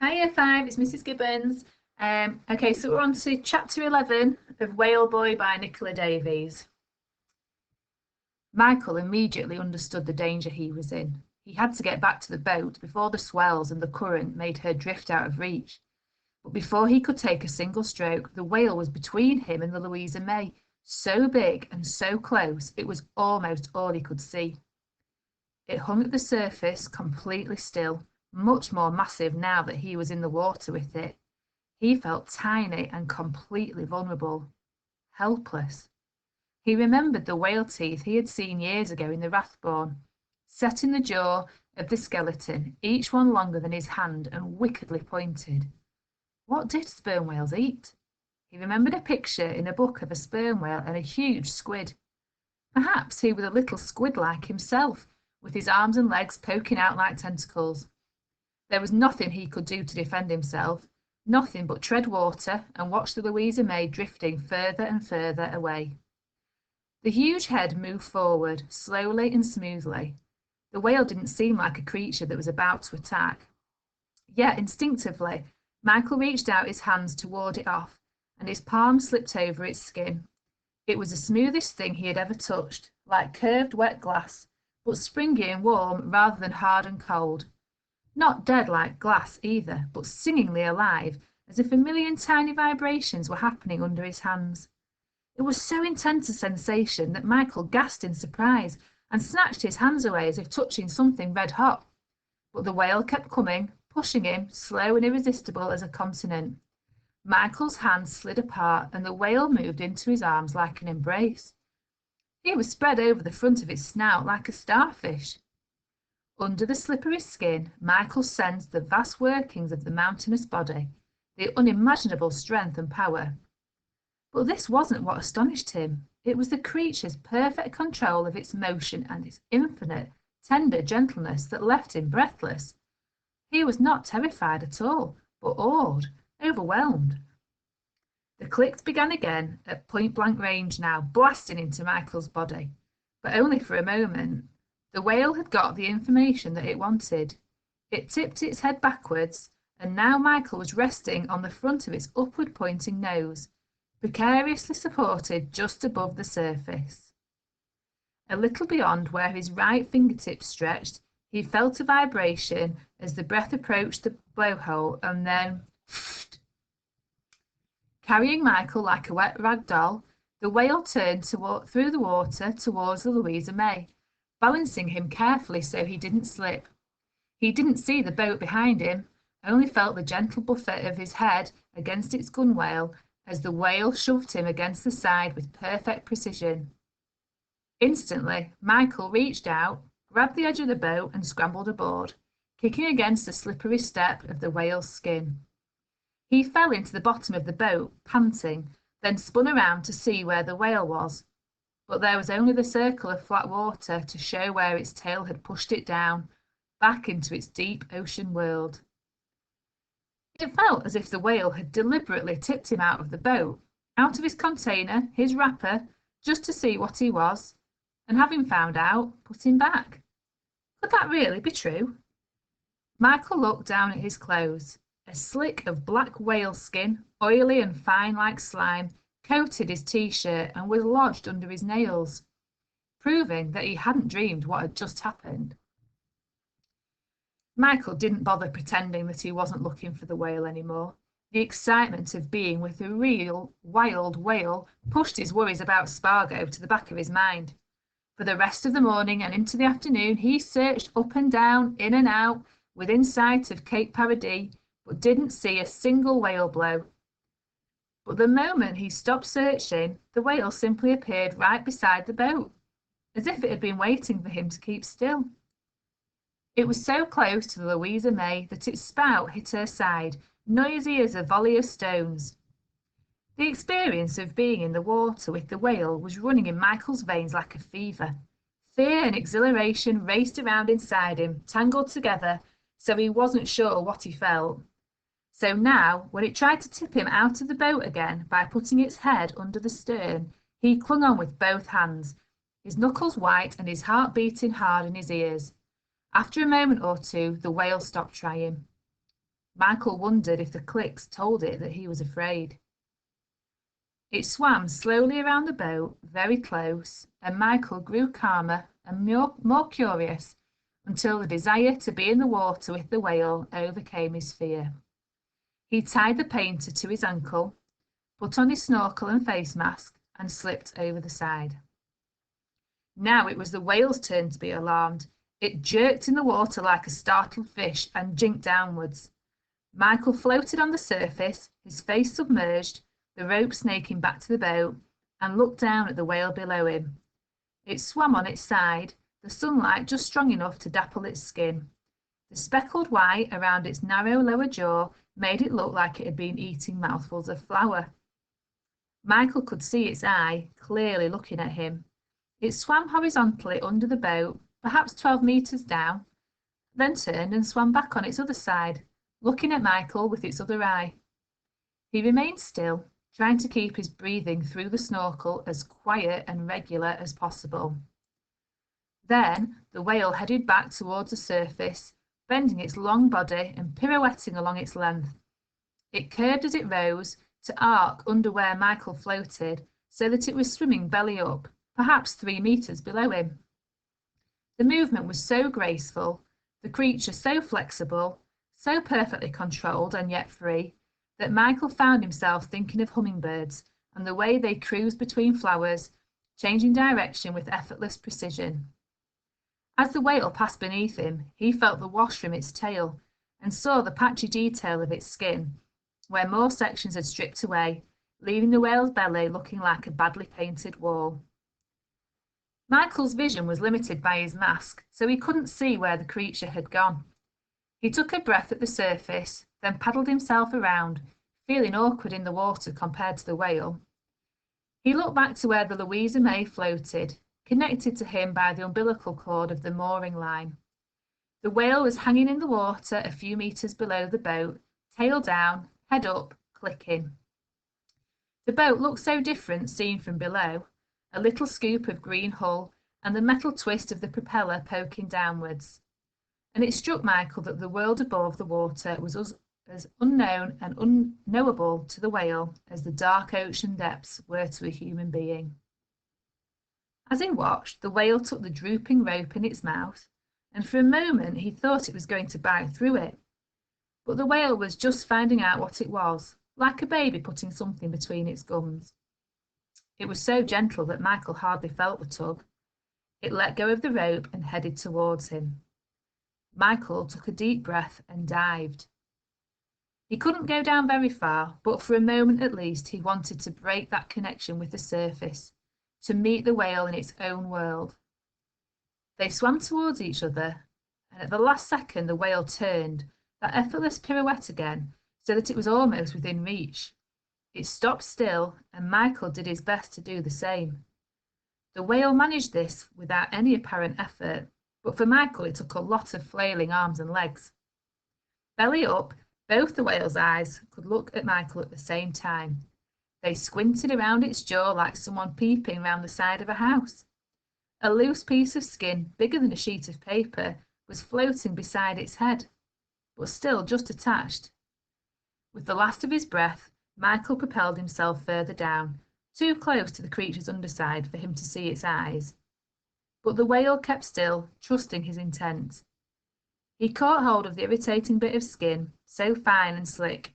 Hi, Year 5, it's Mrs. Gibbons. Okay, so we're on to chapter 11 of Whale Boy by Nicola Davies. Michael immediately understood the danger he was in. He had to get back to the boat before the swells and the current made her drift out of reach. But before he could take a single stroke, the whale was between him and the Louisa May, so big and so close it was almost all he could see. It hung at the surface, completely still, much more massive now that he was in the water with it. He felt tiny and completely vulnerable, helpless. He remembered the whale teeth he had seen years ago in the Rathbourne, set in the jaw of the skeleton, each one longer than his hand and wickedly pointed. What did sperm whales eat? He remembered a picture in a book of a sperm whale and a huge squid. Perhaps he was a little squid like himself, with his arms and legs poking out like tentacles. There was nothing he could do to defend himself, nothing but tread water and watch the Louisa May drifting further and further away. The huge head moved forward, slowly and smoothly. The whale didn't seem like a creature that was about to attack. Yet instinctively, Michael reached out his hands to ward it off, and his palm slipped over its skin. It was the smoothest thing he had ever touched, like curved wet glass, but springy and warm rather than hard and cold. Not dead like glass either, but singingly alive, as if a million tiny vibrations were happening under his hands. It was so intense a sensation that Michael gasped in surprise and snatched his hands away as if touching something red hot. But the whale kept coming, pushing him, slow and irresistible as a continent. Michael's hands slid apart and the whale moved into his arms like an embrace. He was spread over the front of its snout like a starfish. Under the slippery skin, Michael sensed the vast workings of the mountainous body, the unimaginable strength and power. But this wasn't what astonished him. It was the creature's perfect control of its motion and its infinite, tender gentleness that left him breathless. He was not terrified at all, but awed, overwhelmed. The clicks began again, at point-blank range now, blasting into Michael's body. But only for a moment. The whale had got the information that it wanted. It tipped its head backwards, and now Michael was resting on the front of its upward-pointing nose, precariously supported just above the surface. A little beyond where his right fingertips stretched, he felt a vibration as the breath approached the blowhole, and then, carrying Michael like a wet rag doll, the whale turned through the water towards the Louisa May, balancing him carefully so he didn't slip. He didn't see the boat behind him, only felt the gentle buffet of his head against its gunwale as the whale shoved him against the side with perfect precision. Instantly, Michael reached out, grabbed the edge of the boat and scrambled aboard, kicking against the slippery step of the whale's skin. He fell into the bottom of the boat, panting, then spun around to see where the whale was. But there was only the circle of flat water to show where its tail had pushed it down, back into its deep ocean world. It felt as if the whale had deliberately tipped him out of the boat, out of his container, his wrapper, just to see what he was, and having found out, put him back. Could that really be true? Michael looked down at his clothes. A slick of black whale skin, oily and fine like slime, coated his t-shirt and was lodged under his nails, proving that he hadn't dreamed what had just happened. Michael didn't bother pretending that he wasn't looking for the whale anymore. The excitement of being with a real, wild whale pushed his worries about Spargo to the back of his mind. For the rest of the morning and into the afternoon he searched up and down, in and out, within sight of Cape Paradis, but didn't see a single whale blow. But the moment he stopped searching, the whale simply appeared right beside the boat, as if it had been waiting for him to keep still. It was so close to the Louisa May that its spout hit her side, noisy as a volley of stones. The experience of being in the water with the whale was running in Michael's veins like a fever. Fear and exhilaration raced around inside him, tangled together, so he wasn't sure what he felt. So now, when it tried to tip him out of the boat again by putting its head under the stern, he clung on with both hands, his knuckles white and his heart beating hard in his ears. After a moment or two, the whale stopped trying. Michael wondered if the clicks told it that he was afraid. It swam slowly around the boat, very close, and Michael grew calmer and more curious until the desire to be in the water with the whale overcame his fear. He tied the painter to his ankle, put on his snorkel and face mask, and slipped over the side. Now it was the whale's turn to be alarmed. It jerked in the water like a startled fish and jinked downwards. Michael floated on the surface, his face submerged, the rope snaking back to the boat, and looked down at the whale below him. It swam on its side, the sunlight just strong enough to dapple its skin. The speckled white around its narrow lower jaw made it look like it had been eating mouthfuls of flour. Michael could see its eye clearly looking at him. It swam horizontally under the boat, perhaps 12 meters down, then turned and swam back on its other side, looking at Michael with its other eye. He remained still, trying to keep his breathing through the snorkel as quiet and regular as possible. Then the whale headed back towards the surface, bending its long body and pirouetting along its length. It curved as it rose to arc under where Michael floated, so that it was swimming belly up, perhaps 3 meters below him. The movement was so graceful, the creature so flexible, so perfectly controlled and yet free, that Michael found himself thinking of hummingbirds and the way they cruise between flowers, changing direction with effortless precision. As the whale passed beneath him, he felt the wash from its tail and saw the patchy detail of its skin, where more sections had stripped away, leaving the whale's belly looking like a badly painted wall. Michael's vision was limited by his mask, so he couldn't see where the creature had gone. He took a breath at the surface, then paddled himself around, feeling awkward in the water compared to the whale. He looked back to where the Louisa May floated, connected to him by the umbilical cord of the mooring line. The whale was hanging in the water a few meters below the boat, tail down, head up, clicking. The boat looked so different seen from below, a little scoop of green hull and the metal twist of the propeller poking downwards. And it struck Michael that the world above the water was as unknown and unknowable to the whale as the dark ocean depths were to a human being. As he watched, the whale took the drooping rope in its mouth, and for a moment he thought it was going to bite through it. But the whale was just finding out what it was, like a baby putting something between its gums. It was so gentle that Michael hardly felt the tug. It let go of the rope and headed towards him. Michael took a deep breath and dived. He couldn't go down very far, but for a moment at least he wanted to break that connection with the surface, to meet the whale in its own world. They swam towards each other, and at the last second the whale turned, that effortless pirouette again, so that it was almost within reach. It stopped still, and Michael did his best to do the same. The whale managed this without any apparent effort, but for Michael it took a lot of flailing arms and legs. Belly up, both the whale's eyes could look at Michael at the same time. They squinted around its jaw like someone peeping round the side of a house. A loose piece of skin, bigger than a sheet of paper, was floating beside its head, but still just attached. With the last of his breath, Michael propelled himself further down, too close to the creature's underside for him to see its eyes. But the whale kept still, trusting his intent. He caught hold of the irritating bit of skin, so fine and slick.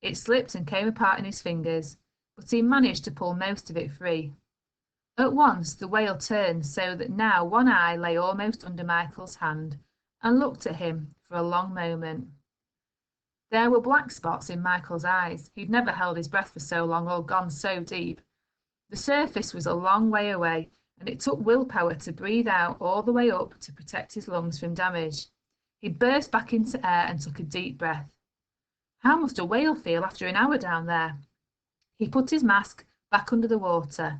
It slipped and came apart in his fingers, but he managed to pull most of it free. At once the whale turned so that now one eye lay almost under Michael's hand, and looked at him for a long moment. There were black spots in Michael's eyes. He'd never held his breath for so long or gone so deep. The surface was a long way away, and it took willpower to breathe out all the way up to protect his lungs from damage. He burst back into air and took a deep breath. How must a whale feel after an hour down there? He put his mask back under the water.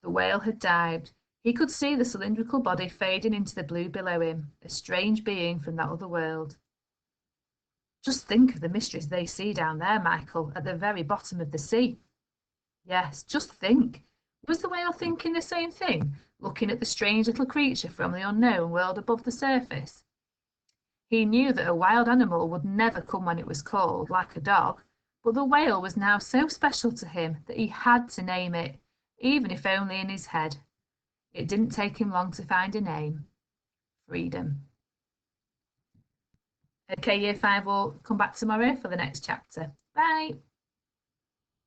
The whale had dived. He could see the cylindrical body fading into the blue below him, a strange being from that other world. Just think of the mysteries they see down there, Michael, at the very bottom of the sea. Yes, just think. Was the whale thinking the same thing, looking at the strange little creature from the unknown world above the surface? He knew that a wild animal would never come when it was called, like a dog, but the whale was now so special to him that he had to name it, even if only in his head. It didn't take him long to find a name: Freedom. Okay, Year 5 will come back tomorrow for the next chapter. Bye.